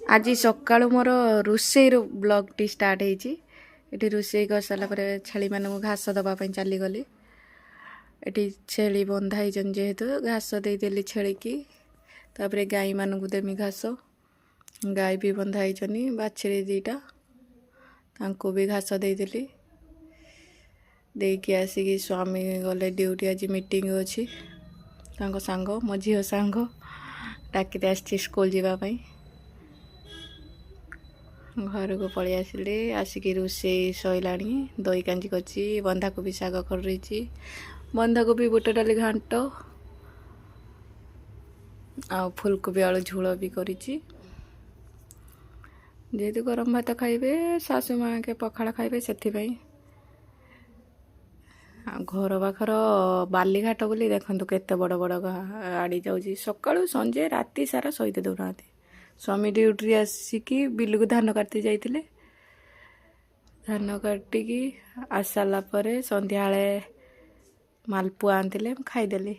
आज सकाळୁ मोर रोषेई ब्लॉगटी स्टार्ट होती। रोषे कर सारापर छेली मान घास दवापाई चलीगली। ये छेली बंधा जेहेतु घास देदेली छेली की तापर गाई मानक देमी घास। गाय भी बंधा बाछड़ी दीटा तांको भी घास देदेली। देकी आसिकी स्वामी गले ड्यूटी आज मीटिंग अच्छी सांग मो झील सांग डाकी आसी स्कूल जावाई घर को पलि आसिले आसिकी रोषे सैला दही कांजी करची बंधाकोबी शाग कर रही बंधाकोबी बुट डाली घांट आ फुलकोबी आलू झोल भी करिची। जेहेतु गरम भात खाइबे सासू माँ के पखाड़ खाइबे से घर पाखर बालीघाट बोली देखो केते बड़ बड़ गाड़ी जाऊँगी सकाळु संजे राति सारा सहित दौना। स्वामी ड्यूटी आसिकी बिलू को धान काटी जाइए। धान काटिकी आसाला संध्या मालपुआ आनते खाईदेली।